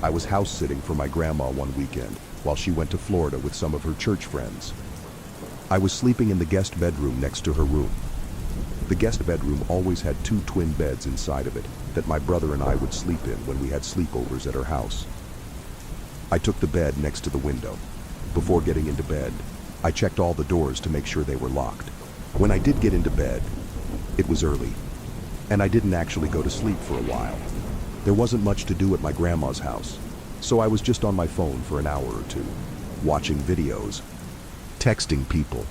I was house sitting for my grandma one weekend while she went to Florida with some of her church friends. I was sleeping in the guest bedroom next to her room. The guest bedroom always had two twin beds inside of it that my brother and I would sleep in when we had sleepovers at her house. I took the bed next to the window. Before getting into bed, I checked all the doors to make sure they were locked. When I did get into bed, it was early, and I didn't actually go to sleep for a while. There wasn't much to do at my grandma's house, so I was just on my phone for an hour or two, watching videos, texting people,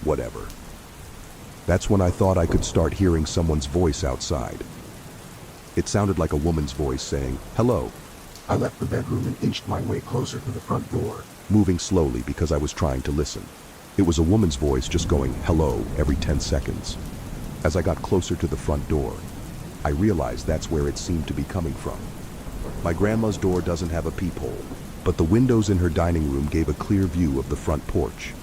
whatever. That's when I thought I could start hearing someone's voice outside. It sounded like a woman's voice saying, "Hello." I left the bedroom and inched my way closer to the front door, moving slowly because I was trying to listen. It was a woman's voice just going, "Hello," every 10 seconds. As I got closer to the front door, I realized that's where it seemed to be coming from. My grandma's door doesn't have a peephole, but the windows in her dining room gave a clear view of the front porch.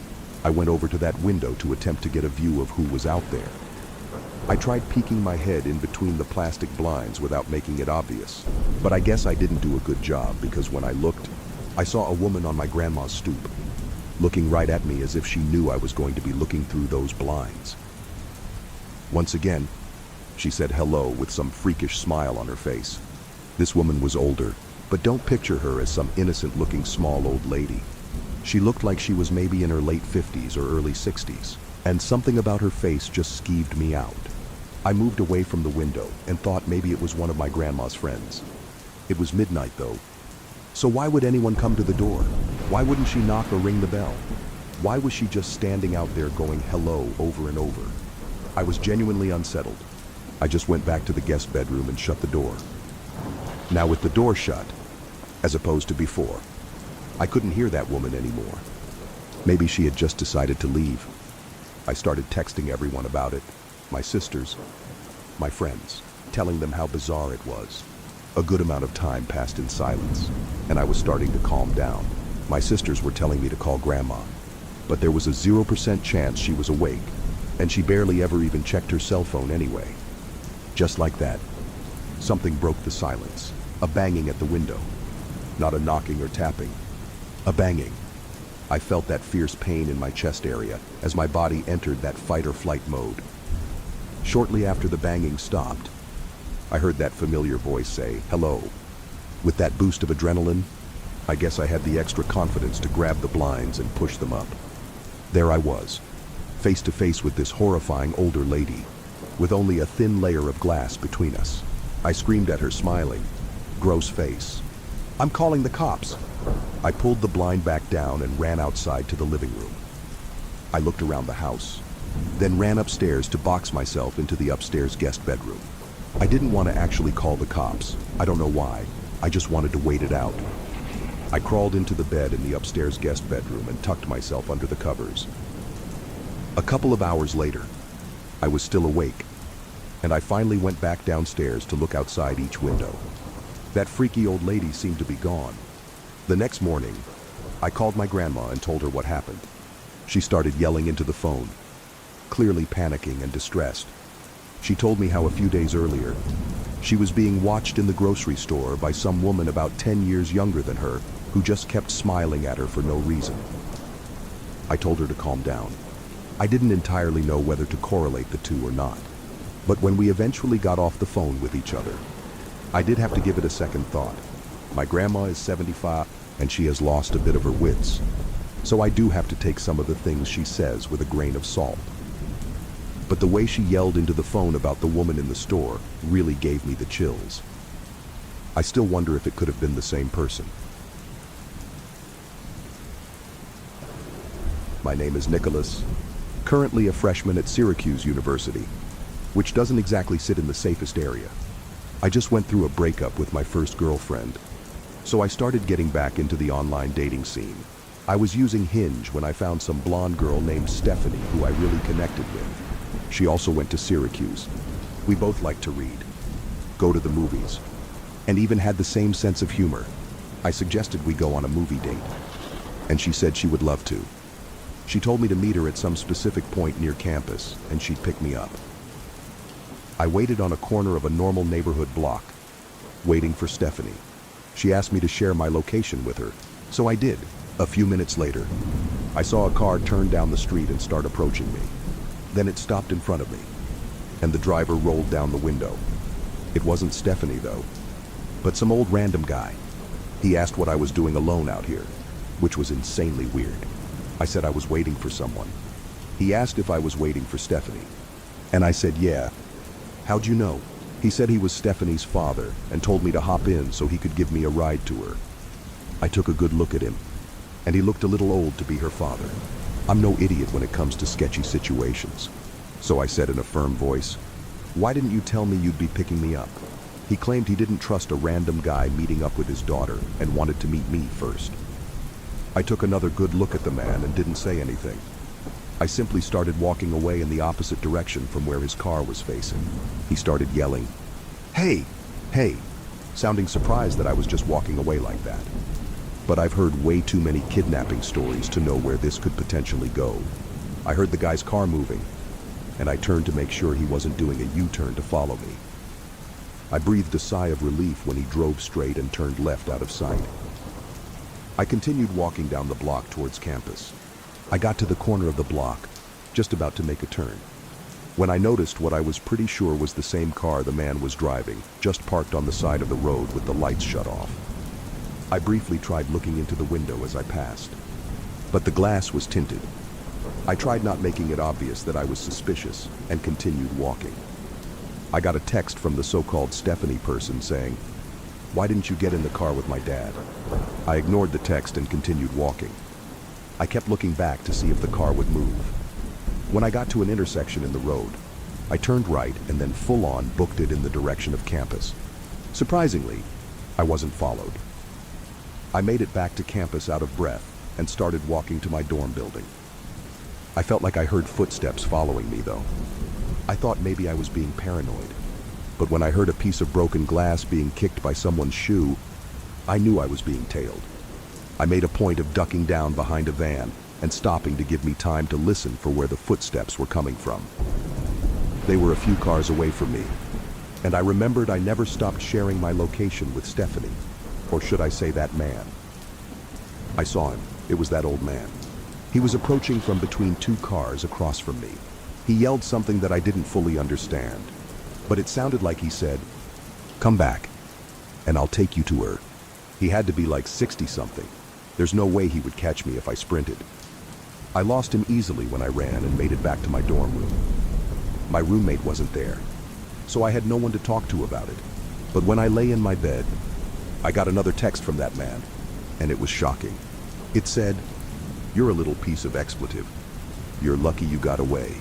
I went over to that window to attempt to get a view of who was out there. I tried peeking my head in between the plastic blinds without making it obvious, but I guess I didn't do a good job because when I looked, I saw a woman on my grandma's stoop, looking right at me as if she knew I was going to be looking through those blinds. Once again, she said hello with some freakish smile on her face. This woman was older, but don't picture her as some innocent-looking small old lady. She looked like she was maybe in her late 50s or early 60s, and something about her face just skeeved me out. I moved away from the window and thought maybe it was one of my grandma's friends. It was midnight though, so why would anyone come to the door? Why wouldn't she knock or ring the bell? Why was she just standing out there going hello over and over? I was genuinely unsettled. I just went back to the guest bedroom and shut the door. Now with the door shut, as opposed to before, I couldn't hear that woman anymore. Maybe she had just decided to leave. I started texting everyone about it, my sisters, my friends, telling them how bizarre it was. A good amount of time passed in silence, and I was starting to calm down. My sisters were telling me to call Grandma, but there was a 0% chance she was awake, and she barely ever even checked her cell phone anyway. Just like that, something broke the silence. A banging at the window. Not a knocking or tapping. A banging. I felt that fierce pain in my chest area as my body entered that fight or flight mode. Shortly after the banging stopped, I heard that familiar voice say, "Hello." With that boost of adrenaline, I guess I had the extra confidence to grab the blinds and push them up. There I was, face to face with this horrifying older lady, with only a thin layer of glass between us. I screamed at her, smiling. Gross face. "I'm calling the cops." I pulled the blind back down and ran outside to the living room. I looked around the house, then ran upstairs to box myself into the upstairs guest bedroom. I didn't want to actually call the cops. I don't know why. I just wanted to wait it out. I crawled into the bed in the upstairs guest bedroom and tucked myself under the covers. A couple of hours later, I was still awake, and I finally went back downstairs to look outside each window. That freaky old lady seemed to be gone. The next morning, I called my grandma and told her what happened. She started yelling into the phone, clearly panicking and distressed. She told me how a few days earlier, she was being watched in the grocery store by some woman about 10 years younger than her who just kept smiling at her for no reason. I told her to calm down. I didn't entirely know whether to correlate the two or not, but when we eventually got off the phone with each other, I did have to give it a second thought. My grandma is 75 and she has lost a bit of her wits, so I do have to take some of the things she says with a grain of salt. But the way she yelled into the phone about the woman in the store really gave me the chills. I still wonder if it could have been the same person. My name is Nicholas, currently a freshman at Syracuse University, which doesn't exactly sit in the safest area. I just went through a breakup with my first girlfriend, so I started getting back into the online dating scene. I was using Hinge when I found some blonde girl named Stephanie who I really connected with. She also went to Syracuse. We both liked to read, go to the movies, and even had the same sense of humor. I suggested we go on a movie date, and she said she would love to. She told me to meet her at some specific point near campus, and she'd pick me up. I waited on a corner of a normal neighborhood block, waiting for Stephanie. She asked me to share my location with her, so I did. A few minutes later, I saw a car turn down the street and start approaching me. Then it stopped in front of me, and the driver rolled down the window. It wasn't Stephanie, though, but some old random guy. He asked what I was doing alone out here, which was insanely weird. I said I was waiting for someone. He asked if I was waiting for Stephanie, and I said yeah. How'd you know? He said he was Stephanie's father and told me to hop in so he could give me a ride to her. I took a good look at him, and he looked a little old to be her father. I'm no idiot when it comes to sketchy situations. So I said in a firm voice, "Why didn't you tell me you'd be picking me up?" He claimed he didn't trust a random guy meeting up with his daughter and wanted to meet me first. I took another good look at the man and didn't say anything. I simply started walking away in the opposite direction from where his car was facing. He started yelling, "Hey, hey," sounding surprised that I was just walking away like that. But I've heard way too many kidnapping stories to know where this could potentially go. I heard the guy's car moving, and I turned to make sure he wasn't doing a U-turn to follow me. I breathed a sigh of relief when he drove straight and turned left out of sight. I continued walking down the block towards campus. I got to the corner of the block, just about to make a turn, when I noticed what I was pretty sure was the same car the man was driving, just parked on the side of the road with the lights shut off. I briefly tried looking into the window as I passed, but the glass was tinted. I tried not making it obvious that I was suspicious and continued walking. I got a text from the so-called Stephanie person saying, "Why didn't you get in the car with my dad?" I ignored the text and continued walking. I kept looking back to see if the car would move. When I got to an intersection in the road, I turned right and then full-on booked it in the direction of campus. Surprisingly, I wasn't followed. I made it back to campus out of breath and started walking to my dorm building. I felt like I heard footsteps following me, though. I thought maybe I was being paranoid, but when I heard a piece of broken glass being kicked by someone's shoe, I knew I was being tailed. I made a point of ducking down behind a van and stopping to give me time to listen for where the footsteps were coming from. They were a few cars away from me, and I remembered I never stopped sharing my location with Stephanie, or should I say that man. I saw him. It was that old man. He was approaching from between two cars across from me. He yelled something that I didn't fully understand, but it sounded like he said, "Come back, and I'll take you to her." He had to be like 60-something. There's no way he would catch me if I sprinted. I lost him easily when I ran and made it back to my dorm room. My roommate wasn't there, so I had no one to talk to about it. But when I lay in my bed, I got another text from that man, and it was shocking. It said, "You're a little piece of expletive. You're lucky you got away.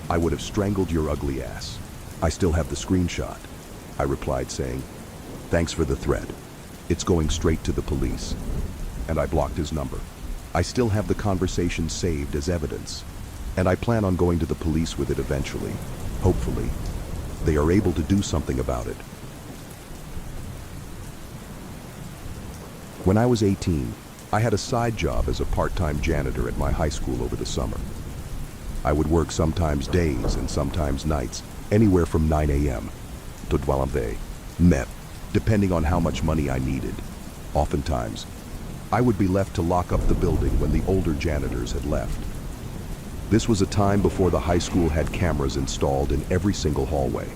I would have strangled your ugly ass." I still have the screenshot. I replied saying, "Thanks for the threat. It's going straight to the police." And I blocked his number. I still have the conversation saved as evidence, and I plan on going to the police with it eventually. Hopefully, they are able to do something about it. When I was 18, I had a side job as a part-time janitor at my high school over the summer. I would work sometimes days and sometimes nights, anywhere from 9 a.m. to 12 a.m., depending on how much money I needed. Oftentimes, I would be left to lock up the building when the older janitors had left. This was a time before the high school had cameras installed in every single hallway.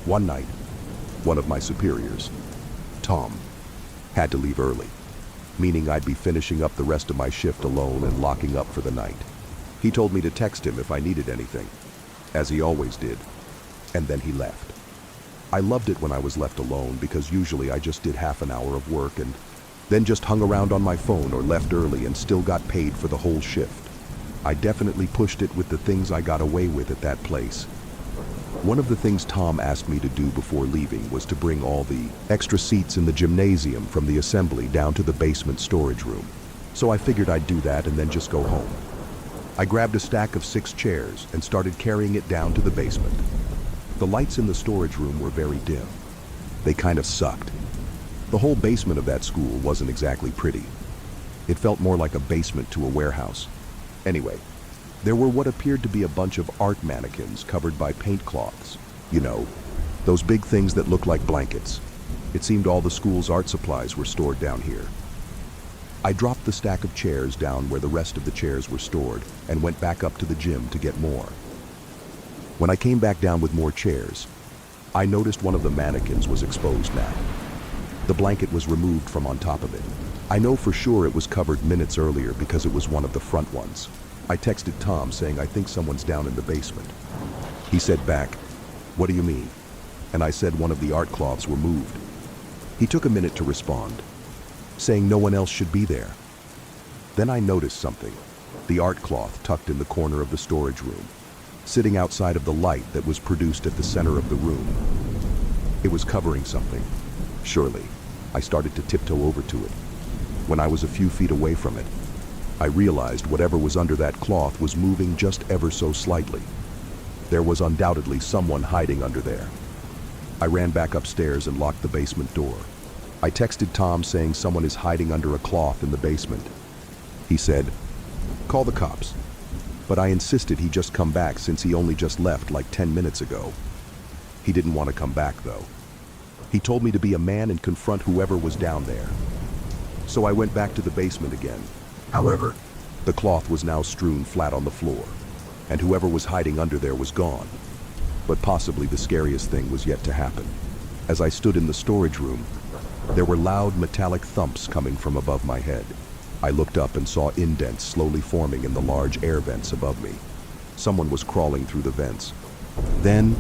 One night, one of my superiors, Tom, had to leave early, meaning I'd be finishing up the rest of my shift alone and locking up for the night. He told me to text him if I needed anything, as he always did, and then he left. I loved it when I was left alone because usually I just did half an hour of work and then just hung around on my phone or left early and still got paid for the whole shift. I definitely pushed it with the things I got away with at that place. One of the things Tom asked me to do before leaving was to bring all the extra seats in the gymnasium from the assembly down to the basement storage room. So I figured I'd do that and then just go home. I grabbed a stack of 6 chairs and started carrying it down to the basement. The lights in the storage room were very dim. They kind of sucked. The whole basement of that school wasn't exactly pretty. It felt more like a basement to a warehouse. Anyway, there were what appeared to be a bunch of art mannequins covered by paint cloths. You know, those big things that look like blankets. It seemed all the school's art supplies were stored down here. I dropped the stack of chairs down where the rest of the chairs were stored and went back up to the gym to get more. When I came back down with more chairs, I noticed one of the mannequins was exposed now. The blanket was removed from on top of it. I know for sure it was covered minutes earlier because it was one of the front ones. I texted Tom saying I think someone's down in the basement. He said back, "What do you mean?" And I said one of the art cloths were moved. He took a minute to respond, saying no one else should be there. Then I noticed something. The art cloth tucked in the corner of the storage room, sitting outside of the light that was produced at the center of the room. It was covering something. Surely, I started to tiptoe over to it. When I was a few feet away from it, I realized whatever was under that cloth was moving just ever so slightly. There was undoubtedly someone hiding under there. I ran back upstairs and locked the basement door. I texted Tom saying someone is hiding under a cloth in the basement. He said, "Call the cops." But I insisted he just come back since he only just left like 10 minutes ago. He didn't want to come back though. He told me to be a man and confront whoever was down there. So I went back to the basement again. However, The cloth was now strewn flat on the floor, and whoever was hiding under there was gone. But possibly the scariest thing was yet to happen. As I stood in the storage room, there were loud metallic thumps coming from above my head. I looked up and saw indents slowly forming in the large air vents above me. Someone was crawling through the vents. Then,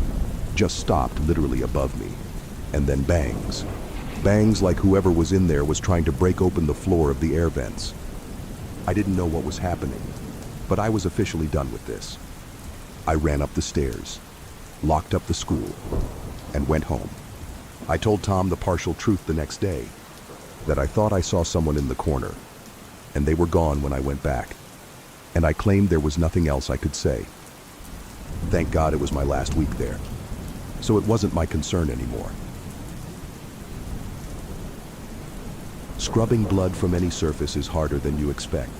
just stopped literally above me. And then bangs. Bangs like whoever was in there was trying to break open the floor of the air vents. I didn't know what was happening, but I was officially done with this. I ran up the stairs, locked up the school, and went home. I told Tom the partial truth the next day, that I thought I saw someone in the corner, and they were gone when I went back, and I claimed there was nothing else I could say. Thank God it was my last week there, so it wasn't my concern anymore. Scrubbing blood from any surface is harder than you expect.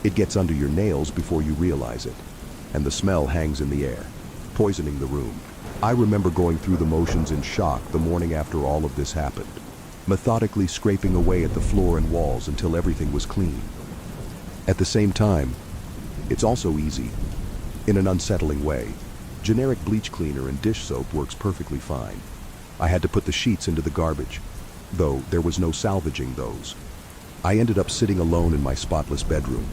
It gets under your nails before you realize it, and the smell hangs in the air, poisoning the room. I remember going through the motions in shock the morning after all of this happened, methodically scraping away at the floor and walls until everything was clean. At the same time, it's also easy, in an unsettling way. Generic bleach cleaner and dish soap works perfectly fine. I had to put the sheets into the garbage, though there was no salvaging those. I ended up sitting alone in my spotless bedroom,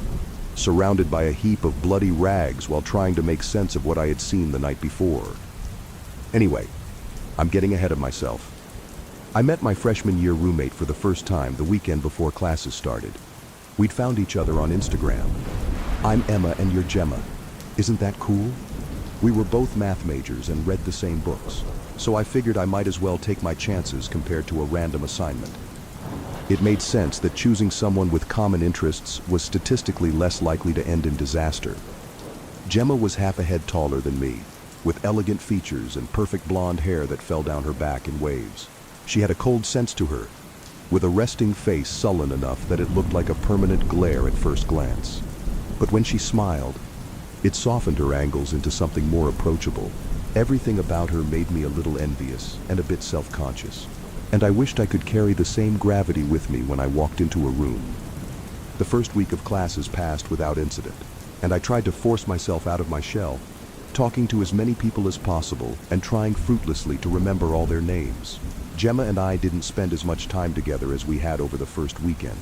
surrounded by a heap of bloody rags while trying to make sense of what I had seen the night before. Anyway, I'm getting ahead of myself. I met my freshman year roommate for the first time the weekend before classes started. We'd found each other on Instagram. I'm Emma and you're Gemma. Isn't that cool? We were both math majors and read the same books, so I figured I might as well take my chances compared to a random assignment. It made sense that choosing someone with common interests was statistically less likely to end in disaster. Gemma was half a head taller than me, with elegant features and perfect blonde hair that fell down her back in waves. She had a cold sense to her, with a resting face sullen enough that it looked like a permanent glare at first glance. But when she smiled, it softened her angles into something more approachable. Everything about her made me a little envious and a bit self-conscious, and I wished I could carry the same gravity with me when I walked into a room. The first week of classes passed without incident, and I tried to force myself out of my shell, talking to as many people as possible and trying fruitlessly to remember all their names. Gemma and I didn't spend as much time together as we had over the first weekend,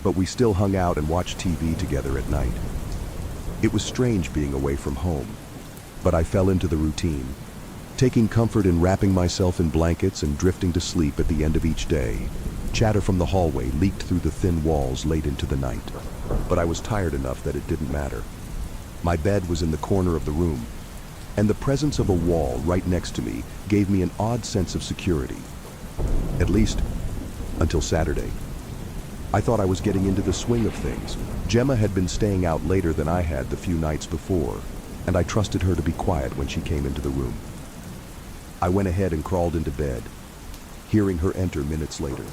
but we still hung out and watched TV together at night. It was strange being away from home, but I fell into the routine, taking comfort in wrapping myself in blankets and drifting to sleep at the end of each day. Chatter from the hallway leaked through the thin walls late into the night, but I was tired enough that it didn't matter. My bed was in the corner of the room, and the presence of a wall right next to me gave me an odd sense of security. At least, until Saturday. I thought I was getting into the swing of things. Gemma had been staying out later than I had the few nights before, and I trusted her to be quiet when she came into the room. I went ahead and crawled into bed, hearing her enter minutes later.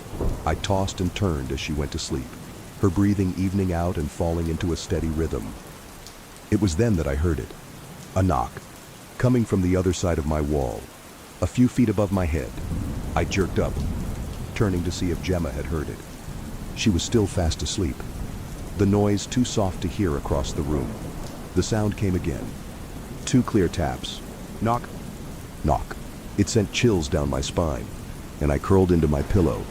I tossed and turned as she went to sleep, her breathing evening out and falling into a steady rhythm. It was then that I heard it, a knock, coming from the other side of my wall, a few feet above my head. I jerked up, turning to see if Gemma had heard it. She was still fast asleep. The noise too soft to hear across the room. The sound came again. 2 clear taps. Knock. Knock. It sent chills down my spine, and I curled into my pillow,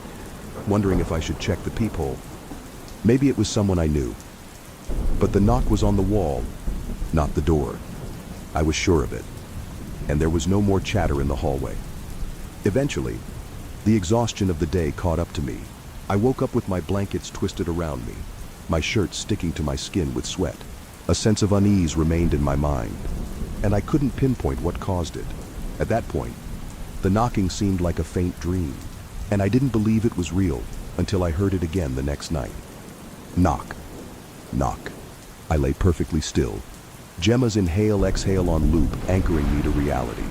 wondering if I should check the peephole. Maybe it was someone I knew. But the knock was on the wall, not the door. I was sure of it. And there was no more chatter in the hallway. Eventually, the exhaustion of the day caught up to me. I woke up with my blankets twisted around me, my shirt sticking to my skin with sweat. A sense of unease remained in my mind, and I couldn't pinpoint what caused it. At that point, the knocking seemed like a faint dream, and I didn't believe it was real until I heard it again the next night. Knock. Knock. I lay perfectly still, Gemma's inhale-exhale on loop anchoring me to reality.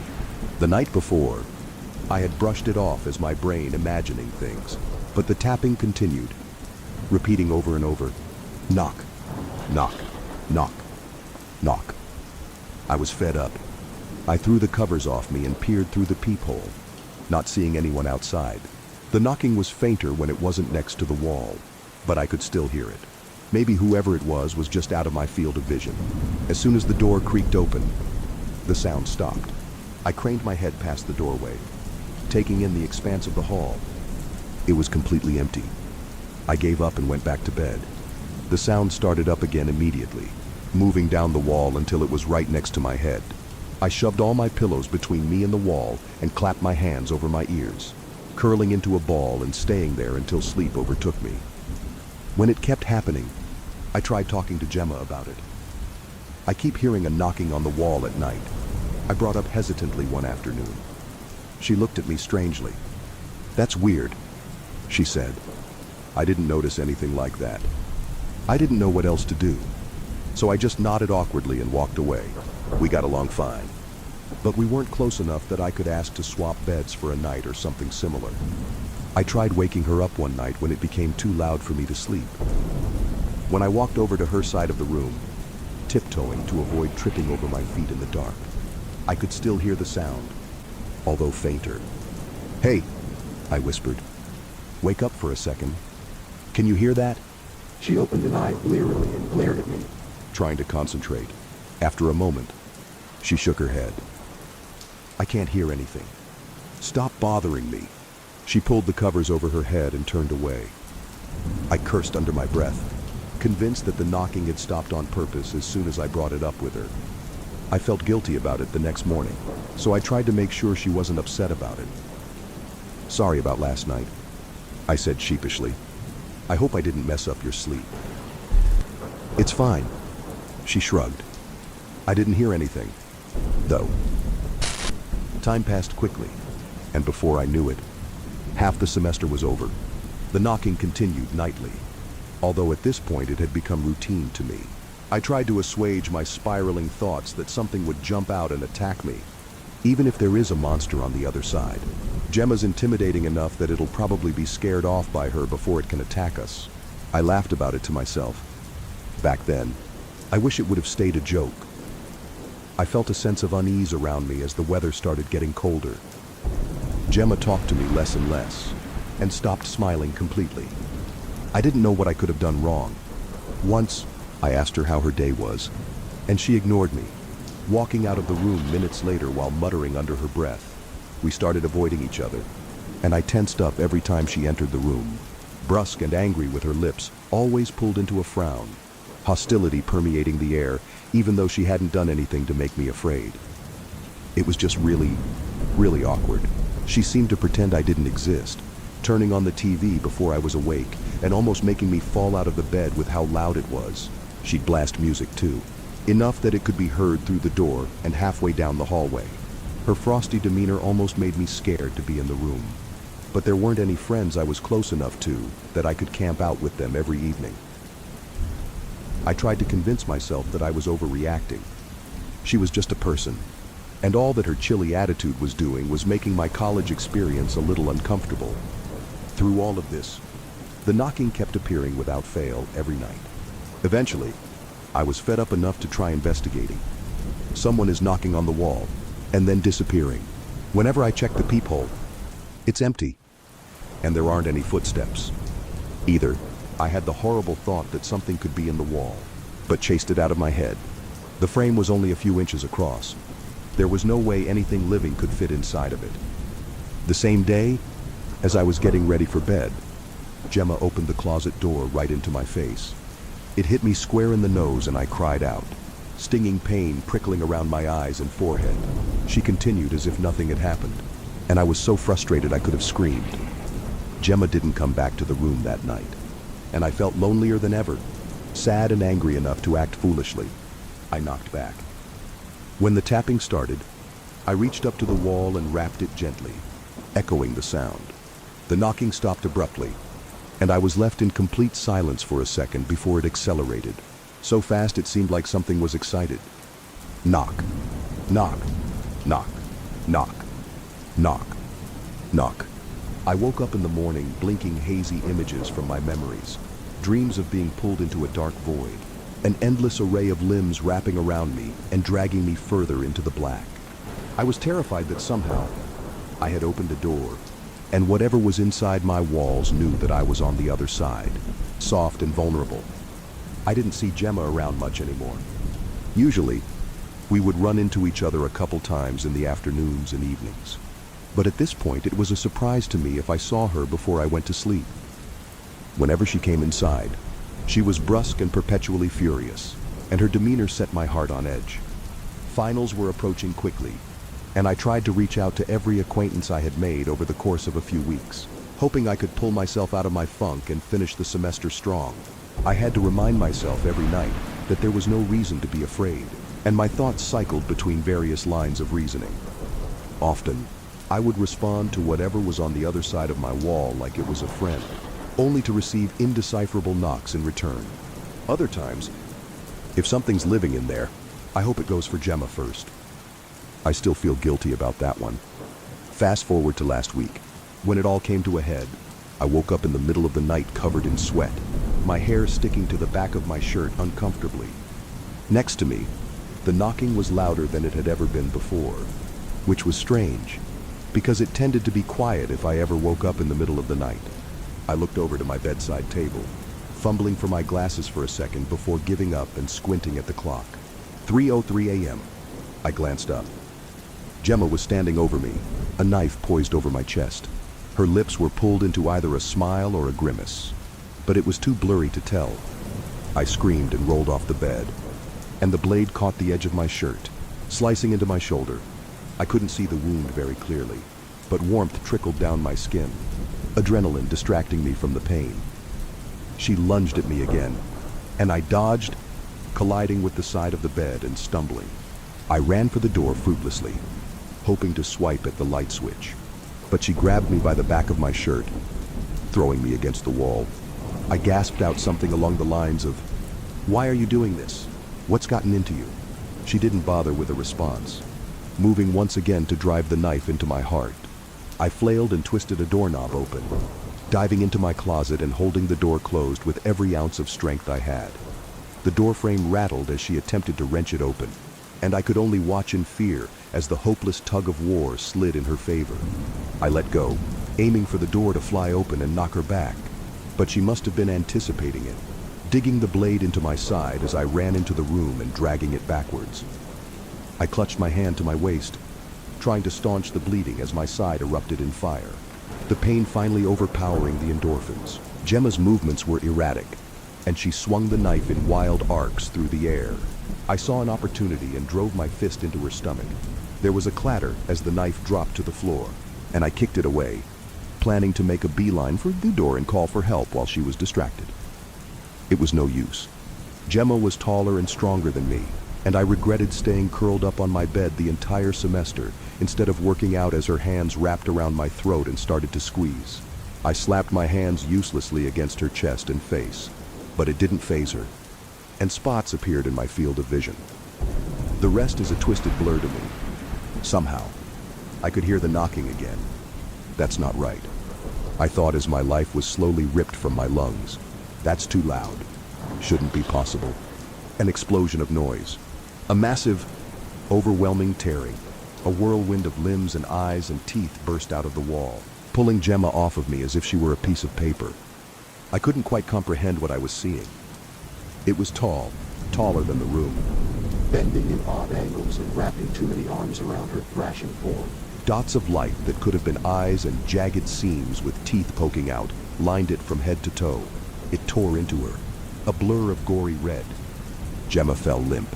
The night before, I had brushed it off as my brain imagining things, but the tapping continued, repeating over and over, knock, knock, knock, knock. I was fed up. I threw the covers off me and peered through the peephole, not seeing anyone outside. The knocking was fainter when it wasn't next to the wall, but I could still hear it. Maybe whoever it was just out of my field of vision. As soon as the door creaked open, the sound stopped. I craned my head past the doorway, taking in the expanse of the hall. It was completely empty. I gave up and went back to bed. The sound started up again immediately, moving down the wall until it was right next to my head. I shoved all my pillows between me and the wall and clapped my hands over my ears, curling into a ball and staying there until sleep overtook me. When it kept happening, I tried talking to Gemma about it. I keep hearing a knocking on the wall at night. I brought up hesitantly one afternoon. She looked at me strangely. "That's weird," she said. I didn't notice anything like that. I didn't know what else to do, so I just nodded awkwardly and walked away. We got along fine, but we weren't close enough that I could ask to swap beds for a night or something similar. I tried waking her up one night when it became too loud for me to sleep. When I walked over to her side of the room, tiptoeing to avoid tripping over my feet in the dark, I could still hear the sound, although fainter. "Hey," I whispered. "Wake up for a second. Can you hear that?" She opened an eye blearily and glared at me. Trying to concentrate. After a moment, she shook her head. "I can't hear anything. Stop bothering me." She pulled the covers over her head and turned away. I cursed under my breath, convinced that the knocking had stopped on purpose as soon as I brought it up with her. I felt guilty about it the next morning, so I tried to make sure she wasn't upset about it. "Sorry about last night," I said sheepishly. "I hope I didn't mess up your sleep." "It's fine," she shrugged. "I didn't hear anything, though." Time passed quickly, and before I knew it, half the semester was over. The knocking continued nightly, although at this point it had become routine to me. I tried to assuage my spiraling thoughts that something would jump out and attack me, even if there is a monster on the other side. Gemma's intimidating enough that it'll probably be scared off by her before it can attack us. I laughed about it to myself. Back then, I wish it would have stayed a joke. I felt a sense of unease around me as the weather started getting colder. Gemma talked to me less and less, and stopped smiling completely. I didn't know what I could have done wrong. Once, I asked her how her day was, and she ignored me, walking out of the room minutes later while muttering under her breath. We started avoiding each other, and I tensed up every time she entered the room, brusque and angry with her lips always pulled into a frown, hostility permeating the air, even though she hadn't done anything to make me afraid. It was just really awkward. She seemed to pretend I didn't exist, turning on the TV before I was awake and almost making me fall out of the bed with how loud it was. She'd blast music too, enough that it could be heard through the door and halfway down the hallway. Her frosty demeanor almost made me scared to be in the room. But there weren't any friends I was close enough to that I could camp out with them every evening. I tried to convince myself that I was overreacting. She was just a person, and all that her chilly attitude was doing was making my college experience a little uncomfortable. Through all of this, the knocking kept appearing without fail every night. Eventually, I was fed up enough to try investigating. Someone is knocking on the wall, and then disappearing. Whenever I check the peephole, it's empty. and there aren't any footsteps. Either, I had the horrible thought that something could be in the wall, but chased it out of my head. The frame was only a few inches across. There was no way anything living could fit inside of it. The same day, as I was getting ready for bed, Gemma opened the closet door right into my face. It hit me square in the nose and I cried out, stinging pain prickling around my eyes and forehead. She continued as if nothing had happened, and I was so frustrated I could have screamed. Gemma didn't come back to the room that night, and I felt lonelier than ever, sad and angry enough to act foolishly. I knocked back. When the tapping started, I reached up to the wall and rapped it gently, echoing the sound. The knocking stopped abruptly, and I was left in complete silence for a second before it accelerated. So fast it seemed like something was excited. Knock, knock, knock, knock, knock, knock. I woke up in the morning blinking hazy images from my memories, dreams of being pulled into a dark void, an endless array of limbs wrapping around me and dragging me further into the black. I was terrified that somehow I had opened a door, and whatever was inside my walls knew that I was on the other side, soft and vulnerable. I didn't see Gemma around much anymore. Usually, we would run into each other a couple times in the afternoons and evenings. But at this point, it was a surprise to me if I saw her before I went to sleep. Whenever she came inside, she was brusque and perpetually furious, and her demeanor set my heart on edge. Finals were approaching quickly, and I tried to reach out to every acquaintance I had made over the course of a few weeks, hoping I could pull myself out of my funk and finish the semester strong. I had to remind myself every night that there was no reason to be afraid, and my thoughts cycled between various lines of reasoning. Often, I would respond to whatever was on the other side of my wall like it was a friend, only to receive indecipherable knocks in return. Other times, if something's living in there, I hope it goes for Gemma first. I still feel guilty about that one. Fast forward to last week. When it all came to a head, I woke up in the middle of the night covered in sweat, my hair sticking to the back of my shirt uncomfortably. Next to me, the knocking was louder than it had ever been before, which was strange, because it tended to be quiet if I ever woke up in the middle of the night. I looked over to my bedside table, fumbling for my glasses for a second before giving up and squinting at the clock. 3:03 a.m. I glanced up. Gemma was standing over me, a knife poised over my chest. Her lips were pulled into either a smile or a grimace, but it was too blurry to tell. I screamed and rolled off the bed, and the blade caught the edge of my shirt, slicing into my shoulder. I couldn't see the wound very clearly, but warmth trickled down my skin, adrenaline distracting me from the pain. She lunged at me again, and I dodged, colliding with the side of the bed and stumbling. I ran for the door fruitlessly, hoping to swipe at the light switch, but she grabbed me by the back of my shirt, throwing me against the wall. I gasped out something along the lines of, "Why are you doing this? What's gotten into you?" She didn't bother with a response, moving once again to drive the knife into my heart. I flailed and twisted a doorknob open, diving into my closet and holding the door closed with every ounce of strength I had. The doorframe rattled as she attempted to wrench it open, and I could only watch in fear as the hopeless tug of war slid in her favor. I let go, aiming for the door to fly open and knock her back, but she must have been anticipating it, digging the blade into my side as I ran into the room and dragging it backwards. I clutched my hand to my waist, trying to staunch the bleeding as my side erupted in fire, the pain finally overpowering the endorphins. Gemma's movements were erratic, and she swung the knife in wild arcs through the air. I saw an opportunity and drove my fist into her stomach. There was a clatter as the knife dropped to the floor, and I kicked it away, planning to make a beeline for the door and call for help while she was distracted. It was no use. Gemma was taller and stronger than me, and I regretted staying curled up on my bed the entire semester instead of working out as her hands wrapped around my throat and started to squeeze. I slapped my hands uselessly against her chest and face, but it didn't faze her, and spots appeared in my field of vision. The rest is a twisted blur to me. Somehow, I could hear the knocking again. That's not right, I thought as my life was slowly ripped from my lungs. That's too loud. Shouldn't be possible. An explosion of noise. A massive, overwhelming tearing. A whirlwind of limbs and eyes and teeth burst out of the wall. pulling Gemma off of me as if she were a piece of paper. I couldn't quite comprehend what I was seeing. It was tall, taller than the room. Bending in odd angles and wrapping too many arms around her thrashing form. Dots of light that could have been eyes and jagged seams with teeth poking out lined it from head to toe. It tore into her, a blur of gory red. Gemma fell limp.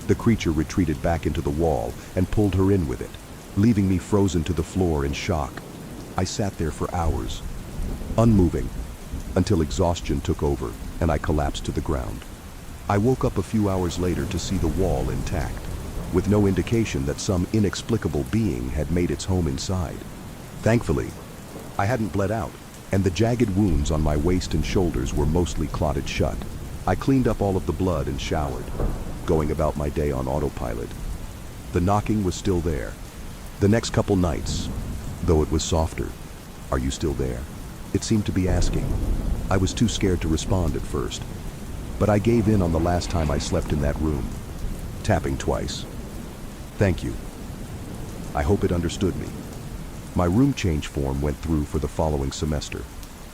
The creature retreated back into the wall and pulled her in with it, leaving me frozen to the floor in shock. I sat there for hours, unmoving, until exhaustion took over and I collapsed to the ground. I woke up a few hours later to see the wall intact, with no indication that some inexplicable being had made its home inside. Thankfully, I hadn't bled out, and the jagged wounds on my waist and shoulders were mostly clotted shut. I cleaned up all of the blood and showered, going about my day on autopilot. The knocking was still there. The next couple nights, though it was softer, "Are you still there?" it seemed to be asking. I was too scared to respond at first, but I gave in on the last time I slept in that room, tapping twice. "Thank you." I hope it understood me. My room change form went through for the following semester.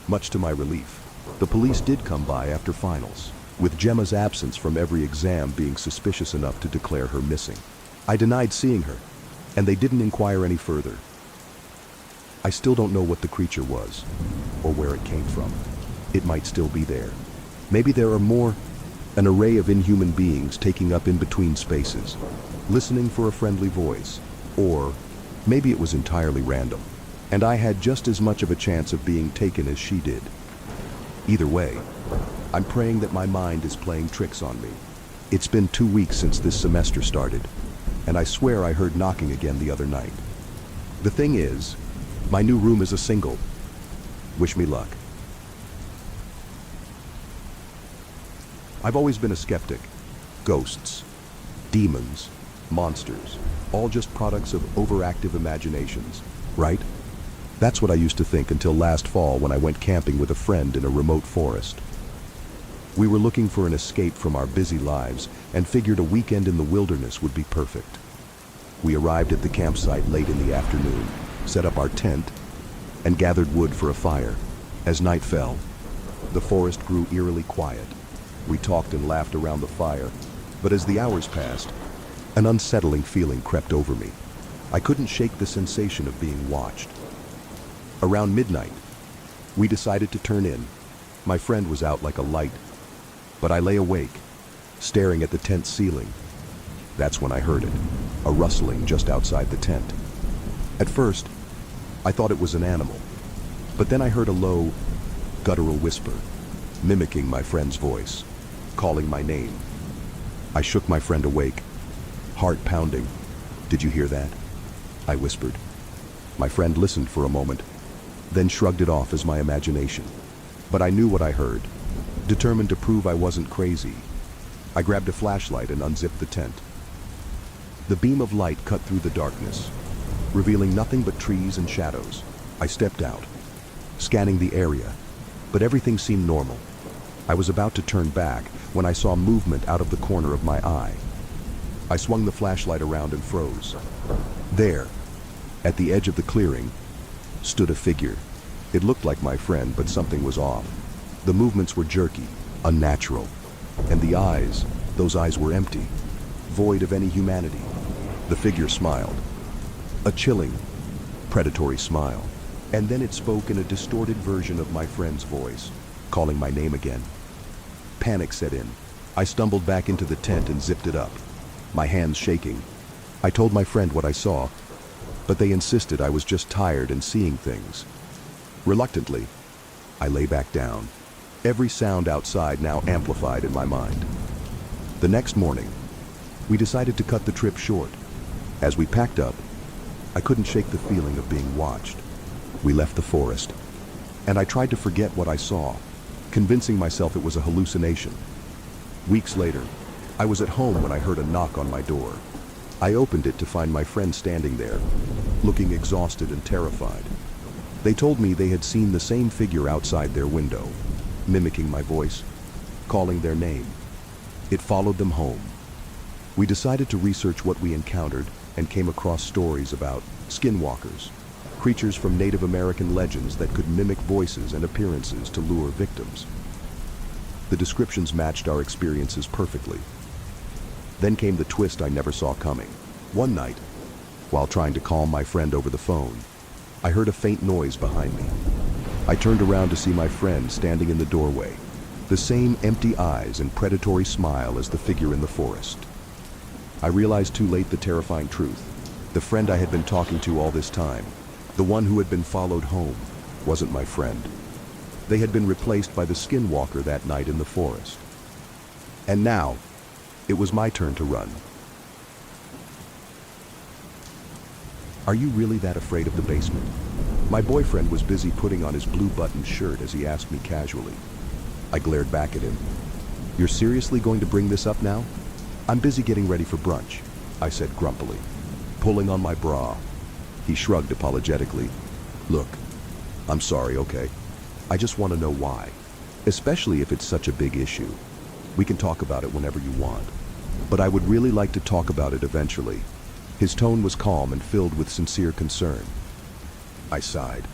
Much to my relief, the police did come by after finals, with Gemma's absence from every exam being suspicious enough to declare her missing. I denied seeing her, and they didn't inquire any further. I still don't know what the creature was, or where it came from. It might still be there. Maybe there are more, an array of inhuman beings taking up in-between spaces, listening for a friendly voice, or maybe it was entirely random, and I had just as much of a chance of being taken as she did. Either way, I'm praying that my mind is playing tricks on me. It's been 2 weeks since this semester started, and I swear I heard knocking again the other night. The thing is, my new room is a single. Wish me luck. I've always been a skeptic. Ghosts, demons, monsters, all just products of overactive imaginations, right? That's what I used to think until last fall when I went camping with a friend in a remote forest. We were looking for an escape from our busy lives and figured a weekend in the wilderness would be perfect. We arrived at the campsite late in the afternoon, set up our tent, and gathered wood for a fire. As night fell, the forest grew eerily quiet. We talked and laughed around the fire, but as the hours passed, an unsettling feeling crept over me. I couldn't shake the sensation of being watched. Around midnight, we decided to turn in. My friend was out like a light, but I lay awake, staring at the tent ceiling. That's when I heard it, a rustling just outside the tent. At first, I thought it was an animal, but then I heard a low, guttural whisper, mimicking my friend's voice, calling my name. I shook my friend awake, heart pounding. "Did you hear that?" I whispered. My friend listened for a moment, then shrugged it off as my imagination. But I knew what I heard. Determined to prove I wasn't crazy, I grabbed a flashlight and unzipped the tent. The beam of light cut through the darkness, revealing nothing but trees and shadows. I stepped out, scanning the area, but everything seemed normal. I was about to turn back when I saw movement out of the corner of my eye. I swung the flashlight around and froze. There, at the edge of the clearing, stood a figure. It looked like my friend, but something was off. The movements were jerky, unnatural, and the eyes, those eyes were empty, void of any humanity. The figure smiled, a chilling, predatory smile, and then it spoke in a distorted version of my friend's voice, calling my name again. Panic set in. I stumbled back into the tent and zipped it up, my hands shaking. I told my friend what I saw, but they insisted I was just tired and seeing things. Reluctantly, I lay back down, every sound outside now amplified in my mind. The next morning, we decided to cut the trip short. As we packed up, I couldn't shake the feeling of being watched. We left the forest, and I tried to forget what I saw, convincing myself it was a hallucination. Weeks later, I was at home when I heard a knock on my door. I opened it to find my friend standing there, looking exhausted and terrified. They told me they had seen the same figure outside their window, mimicking my voice, calling their name. It followed them home. We decided to research what we encountered and came across stories about skinwalkers, creatures from Native American legends that could mimic voices and appearances to lure victims. The descriptions matched our experiences perfectly. Then came the twist I never saw coming. One night, while trying to calm my friend over the phone, I heard a faint noise behind me. I turned around to see my friend standing in the doorway, the same empty eyes and predatory smile as the figure in the forest. I realized too late the terrifying truth. The friend I had been talking to all this time, the one who had been followed home, wasn't my friend. They had been replaced by the skinwalker that night in the forest. And now, it was my turn to run. Are you really that afraid of the basement? My boyfriend was busy putting on his blue-buttoned shirt as he asked me casually. I glared back at him. You're seriously going to bring this up now? I'm busy getting ready for brunch, I said grumpily, pulling on my bra. He shrugged apologetically. Look, I'm sorry, okay? I just want to know why, especially if it's such a big issue. We can talk about it whenever you want, but I would really like to talk about it eventually. His tone was calm and filled with sincere concern. I sighed.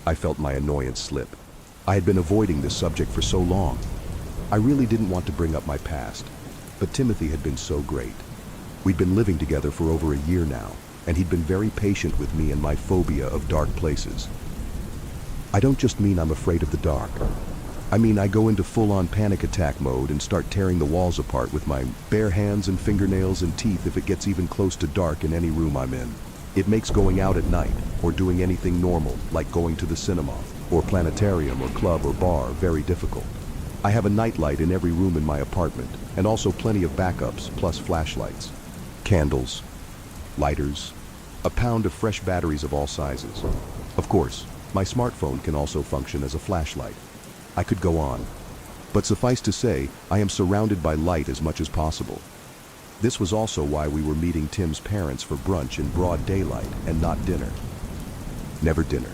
I felt my annoyance slip. I had been avoiding this subject for so long. I really didn't want to bring up my past, but Timothy had been so great. We'd been living together for over a year now, and he'd been very patient with me and my phobia of dark places. I don't just mean I'm afraid of the dark. I mean I go into full-on panic attack mode and start tearing the walls apart with my bare hands and fingernails and teeth if it gets even close to dark in any room I'm in. It makes going out at night, or doing anything normal, like going to the cinema, or planetarium, or club, or bar, very difficult. I have a nightlight in every room in my apartment, and also plenty of backups, plus flashlights, candles, lighters, a pound of fresh batteries of all sizes. Of course, my smartphone can also function as a flashlight. I could go on, but suffice to say, I am surrounded by light as much as possible. This was also why we were meeting Tim's parents for brunch in broad daylight and not dinner. Never dinner.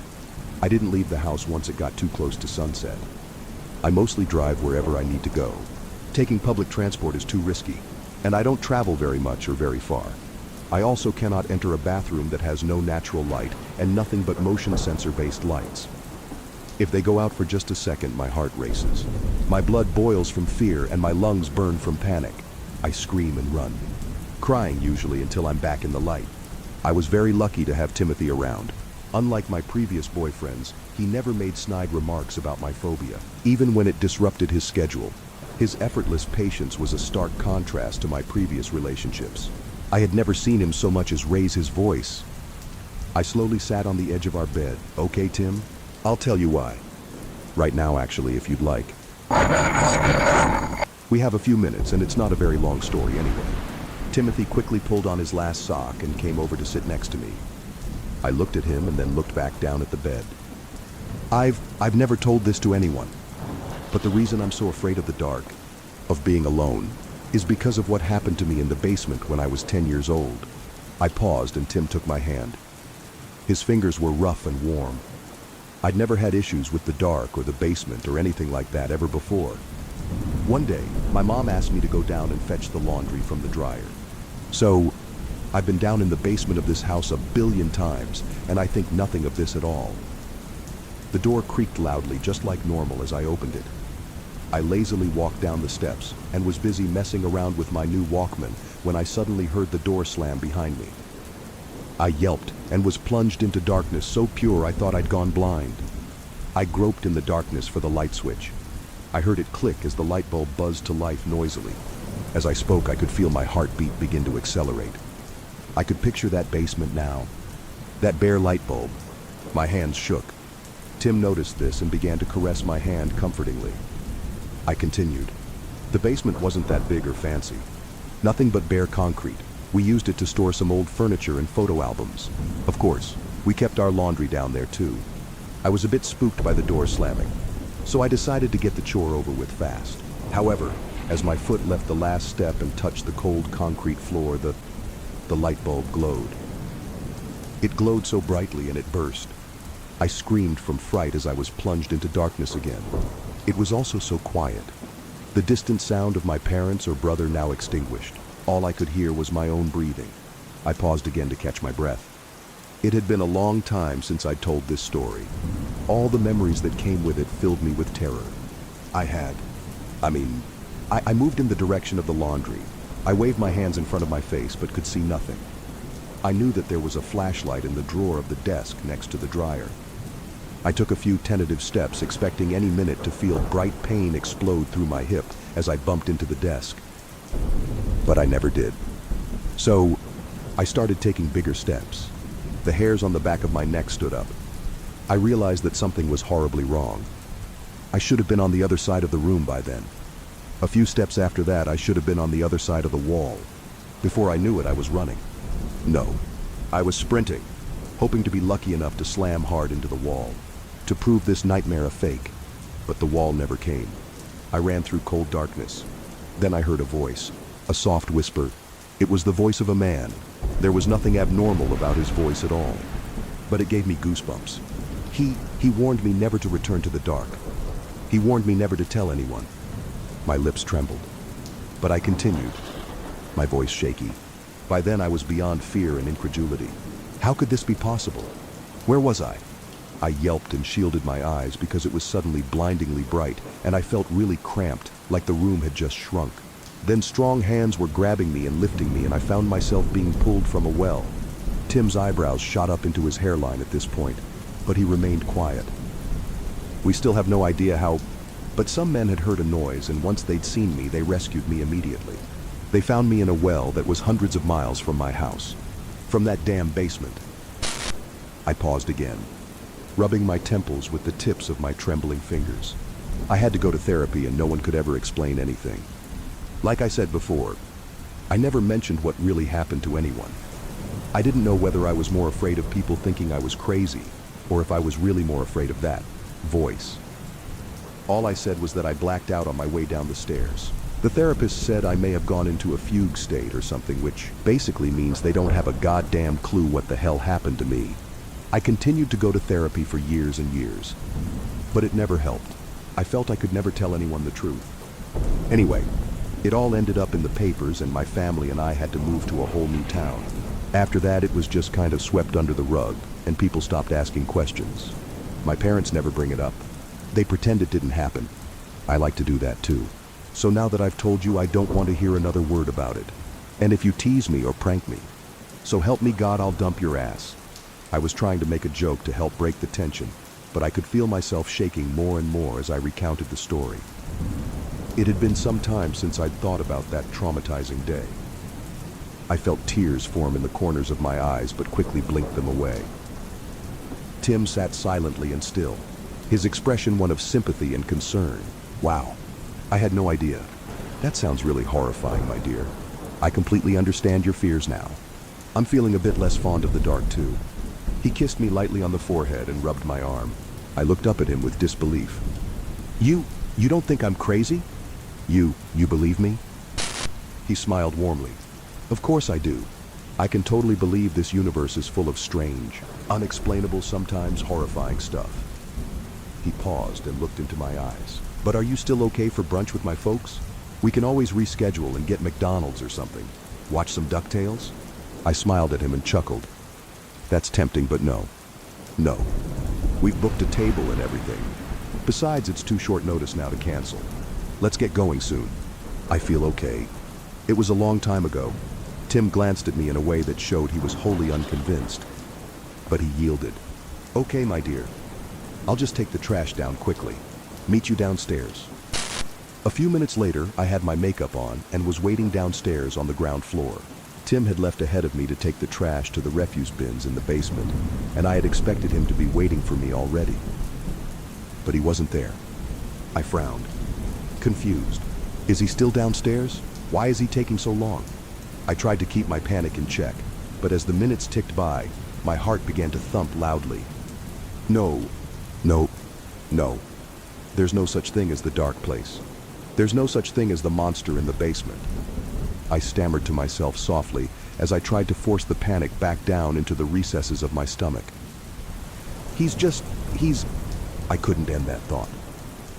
I didn't leave the house once it got too close to sunset. I mostly drive wherever I need to go. Taking public transport is too risky, and I don't travel very much or very far. I also cannot enter a bathroom that has no natural light and nothing but motion sensor-based lights. If they go out for just a second, my heart races. My blood boils from fear and my lungs burn from panic. I scream and run, crying usually until I'm back in the light. I was very lucky to have Timothy around. Unlike my previous boyfriends, he never made snide remarks about my phobia, even when it disrupted his schedule. His effortless patience was a stark contrast to my previous relationships. I had never seen him so much as raise his voice. I slowly sat on the edge of our bed. Okay, Tim? I'll tell you why. Right now, actually, if you'd like. We have a few minutes, and it's not a very long story anyway. Timothy quickly pulled on his last sock and came over to sit next to me. I looked at him and then looked back down at the bed. I've never told this to anyone, but the reason I'm so afraid of the dark, of being alone, is because of what happened to me in the basement when I was 10 years old. I paused and Tim took my hand. His fingers were rough and warm. I'd never had issues with the dark or the basement or anything like that ever before. One day, my mom asked me to go down and fetch the laundry from the dryer. So, I've been down in the basement of this house a billion times, and I think nothing of this at all. The door creaked loudly, just like normal, as I opened it. I lazily walked down the steps and was busy messing around with my new Walkman when I suddenly heard the door slam behind me. I yelped and was plunged into darkness so pure I thought I'd gone blind. I groped in the darkness for the light switch. I heard it click as the light bulb buzzed to life noisily. As I spoke, I could feel my heartbeat begin to accelerate. I could picture that basement now, that bare light bulb. My hands shook. Tim noticed this and began to caress my hand comfortingly. I continued. The basement wasn't that big or fancy. Nothing but bare concrete. We used it to store some old furniture and photo albums. Of course, we kept our laundry down there too. I was a bit spooked by the door slamming, so I decided to get the chore over with fast. However, as my foot left the last step and touched the cold concrete floor, the light bulb glowed. It glowed so brightly and it burst. I screamed from fright as I was plunged into darkness again. It was also so quiet. The distant sound of my parents or brother now extinguished. All I could hear was my own breathing. I paused again to catch my breath. It had been a long time since I'd told this story. All the memories that came with it filled me with terror. I moved in the direction of the laundry. I waved my hands in front of my face but could see nothing. I knew that there was a flashlight in the drawer of the desk next to the dryer. I took a few tentative steps, expecting any minute to feel bright pain explode through my hip as I bumped into the desk. But I never did. So, I started taking bigger steps. The hairs on the back of my neck stood up. I realized that something was horribly wrong. I should have been on the other side of the room by then. A few steps after that, I should have been on the other side of the wall. Before I knew it, I was running. No, I was sprinting, hoping to be lucky enough to slam hard into the wall, to prove this nightmare a fake. But the wall never came. I ran through cold darkness. Then I heard a voice, a soft whisper. It was the voice of a man. There was nothing abnormal about his voice at all. But it gave me goosebumps. He warned me never to return to the dark. He warned me never to tell anyone. My lips trembled. But I continued, my voice shaky. By then I was beyond fear and incredulity. How could this be possible? Where was I? I yelped and shielded my eyes because it was suddenly blindingly bright, and I felt really cramped, like the room had just shrunk. Then strong hands were grabbing me and lifting me, and I found myself being pulled from a well. Tim's eyebrows shot up into his hairline at this point, but he remained quiet. We still have no idea how, but some men had heard a noise, and once they'd seen me, they rescued me immediately. They found me in a well that was hundreds of miles from my house. From that damn basement. I paused again, rubbing my temples with the tips of my trembling fingers. I had to go to therapy, and no one could ever explain anything. Like I said before, I never mentioned what really happened to anyone. I didn't know whether I was more afraid of people thinking I was crazy, or if I was really more afraid of that voice. All I said was that I blacked out on my way down the stairs. The therapist said I may have gone into a fugue state or something, which basically means they don't have a goddamn clue what the hell happened to me. I continued to go to therapy for years and years, but it never helped. I felt I could never tell anyone the truth. Anyway, it all ended up in the papers, and my family and I had to move to a whole new town. After that, it was just kind of swept under the rug, and people stopped asking questions. My parents never bring it up. They pretend it didn't happen. I like to do that too. So now that I've told you, I don't want to hear another word about it. And if you tease me or prank me, so help me God, I'll dump your ass. I was trying to make a joke to help break the tension, but I could feel myself shaking more and more as I recounted the story. It had been some time since I'd thought about that traumatizing day. I felt tears form in the corners of my eyes, but quickly blinked them away. Tim sat silently and still, his expression one of sympathy and concern. Wow, I had no idea. That sounds really horrifying, my dear. I completely understand your fears now. I'm feeling a bit less fond of the dark too. He kissed me lightly on the forehead and rubbed my arm. I looked up at him with disbelief. You don't think I'm crazy? You believe me? He smiled warmly. Of course I do. I can totally believe this universe is full of strange, unexplainable, sometimes horrifying stuff. He paused and looked into my eyes. But are you still okay for brunch with my folks? We can always reschedule and get McDonald's or something. Watch some DuckTales? I smiled at him and chuckled. That's tempting, but no. No. We've booked a table and everything. Besides, it's too short notice now to cancel. Let's get going soon. I feel okay. It was a long time ago. Tim glanced at me in a way that showed he was wholly unconvinced. But he yielded. Okay, my dear. I'll just take the trash down quickly. Meet you downstairs. A few minutes later, I had my makeup on and was waiting downstairs on the ground floor. Tim had left ahead of me to take the trash to the refuse bins in the basement, and I had expected him to be waiting for me already. But he wasn't there. I frowned, confused. Is he still downstairs? Why is he taking so long? I tried to keep my panic in check, but as the minutes ticked by, my heart began to thump loudly. No. There's no such thing as the dark place. There's no such thing as the monster in the basement. I stammered to myself softly as I tried to force the panic back down into the recesses of my stomach. I couldn't end that thought.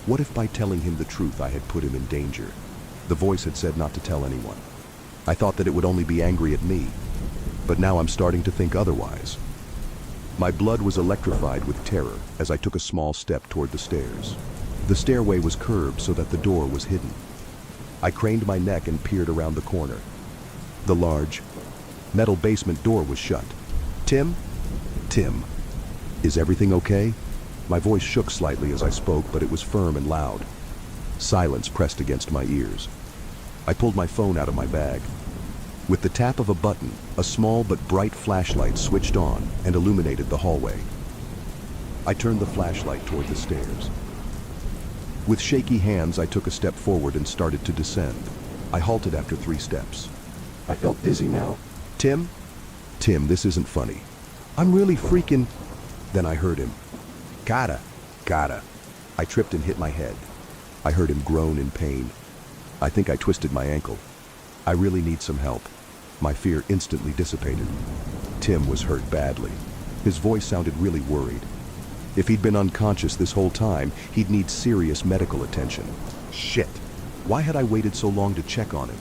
What if by telling him the truth I had put him in danger? The voice had said not to tell anyone. I thought that it would only be angry at me, but now I'm starting to think otherwise. My blood was electrified with terror as I took a small step toward the stairs. The stairway was curved so that the door was hidden. I craned my neck and peered around the corner. The large, metal basement door was shut. Tim? Tim. Is everything okay? My voice shook slightly as I spoke, but it was firm and loud. Silence pressed against my ears. I pulled my phone out of my bag. With the tap of a button, a small but bright flashlight switched on and illuminated the hallway. I turned the flashlight toward the stairs. With shaky hands, I took a step forward and started to descend. I halted after 3 steps. I felt dizzy now. Tim? Tim, this isn't funny. I'm really freaking... Then I heard him. Gotta. I tripped and hit my head. I heard him groan in pain. I think I twisted my ankle. I really need some help. My fear instantly dissipated. Tim was hurt badly. His voice sounded really worried. If he'd been unconscious this whole time, he'd need serious medical attention. Shit! Why had I waited so long to check on him?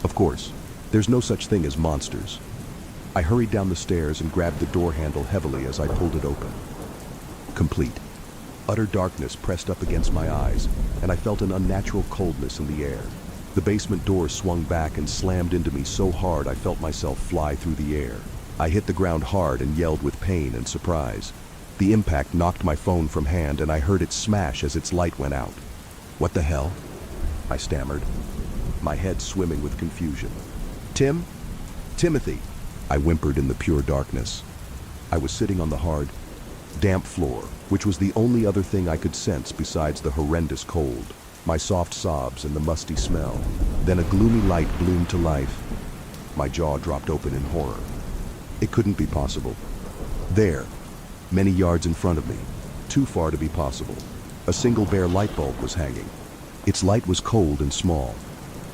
Of course, there's no such thing as monsters. I hurried down the stairs and grabbed the door handle heavily as I pulled it open. Complete. Utter darkness pressed up against my eyes, and I felt an unnatural coldness in the air. The basement door swung back and slammed into me so hard I felt myself fly through the air. I hit the ground hard and yelled with pain and surprise. The impact knocked my phone from hand and I heard it smash as its light went out. What the hell? I stammered, my head swimming with confusion. Tim? Timothy, I whimpered in the pure darkness. I was sitting on the hard, damp floor, which was the only other thing I could sense besides the horrendous cold, my soft sobs and the musty smell. Then a gloomy light bloomed to life. My jaw dropped open in horror. It couldn't be possible. There, many yards in front of me, too far to be possible, a single bare light bulb was hanging. Its light was cold and small.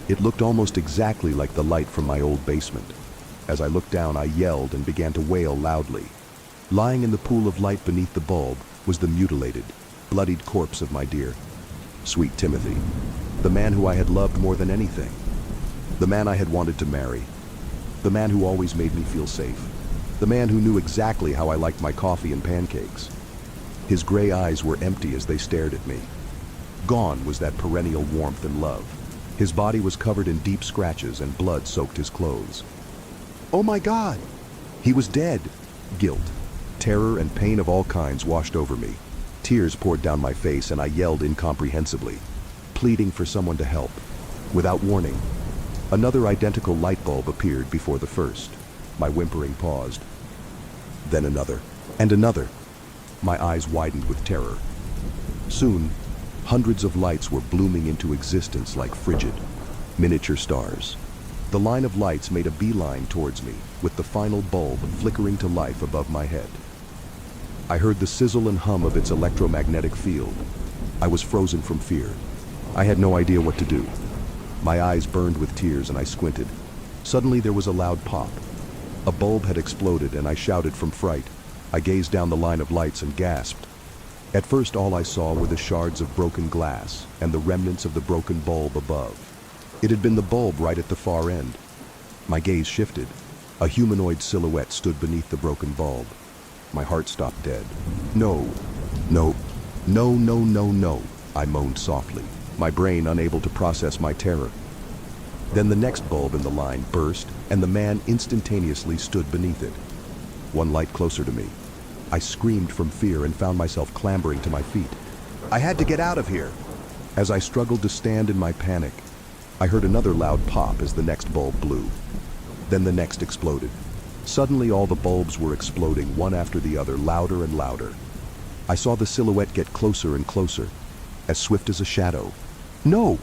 It looked almost exactly like the light from my old basement. As I looked down, I yelled and began to wail loudly. Lying in the pool of light beneath the bulb was the mutilated, bloodied corpse of my dear, sweet Timothy, the man who I had loved more than anything, the man I had wanted to marry, the man who always made me feel safe, the man who knew exactly how I liked my coffee and pancakes. His gray eyes were empty as they stared at me. Gone was that perennial warmth and love. His body was covered in deep scratches and blood soaked his clothes. Oh my God! He was dead. Guilt, terror, and pain of all kinds washed over me. Tears poured down my face and I yelled incomprehensibly, pleading for someone to help. Without warning, another identical light bulb appeared before the first. My whimpering paused. Then another, and another. My eyes widened with terror. Soon, hundreds of lights were blooming into existence like frigid, miniature stars. The line of lights made a beeline towards me, with the final bulb flickering to life above my head. I heard the sizzle and hum of its electromagnetic field. I was frozen from fear. I had no idea what to do. My eyes burned with tears and I squinted. Suddenly there was a loud pop. A bulb had exploded and I shouted from fright. I gazed down the line of lights and gasped. At first all I saw were the shards of broken glass and the remnants of the broken bulb above. It had been the bulb right at the far end. My gaze shifted. A humanoid silhouette stood beneath the broken bulb. My heart stopped dead. No, I moaned softly, my brain unable to process my terror. Then the next bulb in the line burst, and the man instantaneously stood beneath it. One light closer to me. I screamed from fear and found myself clambering to my feet. I had to get out of here. As I struggled to stand in my panic, I heard another loud pop as the next bulb blew. Then the next exploded. Suddenly all the bulbs were exploding, one after the other, louder and louder. I saw the silhouette get closer and closer, as swift as a shadow. No!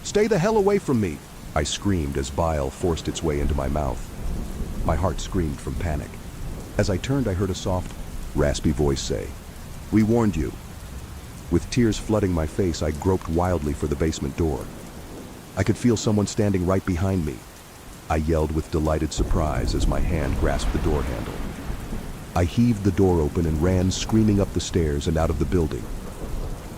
Stay the hell away from me! I screamed as bile forced its way into my mouth. My heart screamed from panic. As I turned, I heard a soft, raspy voice say, "We warned you." With tears flooding my face, I groped wildly for the basement door. I could feel someone standing right behind me. I yelled with delighted surprise as my hand grasped the door handle. I heaved the door open and ran screaming up the stairs and out of the building.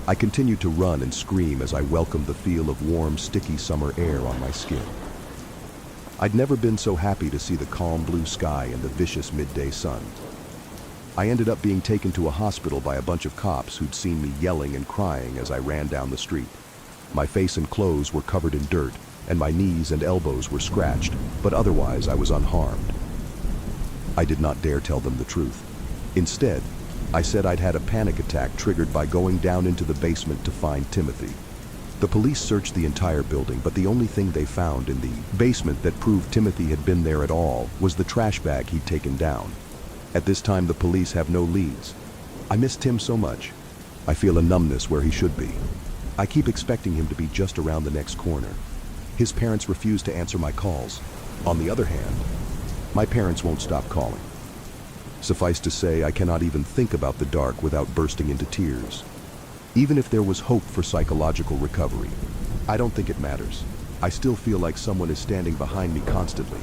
I continued to run and scream as I welcomed the feel of warm, sticky summer air on my skin. I'd never been so happy to see the calm blue sky and the vicious midday sun. I ended up being taken to a hospital by a bunch of cops who'd seen me yelling and crying as I ran down the street. My face and clothes were covered in dirt, and my knees and elbows were scratched, but otherwise I was unharmed. I did not dare tell them the truth. Instead, I said I'd had a panic attack triggered by going down into the basement to find Timothy. The police searched the entire building, but the only thing they found in the basement that proved Timothy had been there at all was the trash bag he'd taken down. At this time, the police have no leads. I miss Tim so much. I feel a numbness where he should be. I keep expecting him to be just around the next corner. His parents refuse to answer my calls. On the other hand, my parents won't stop calling. Suffice to say, I cannot even think about the dark without bursting into tears. Even if there was hope for psychological recovery, I don't think it matters. I still feel like someone is standing behind me constantly.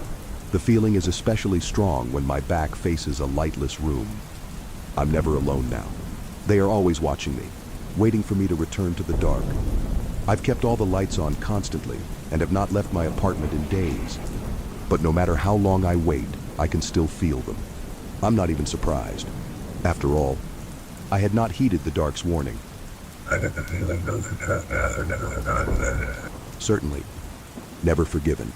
The feeling is especially strong when my back faces a lightless room. I'm never alone now. They are always watching me, waiting for me to return to the dark. I've kept all the lights on constantly and have not left my apartment in days. But no matter how long I wait, I can still feel them. I'm not even surprised. After all, I had not heeded the dark's warning. Certainly, never forgiven.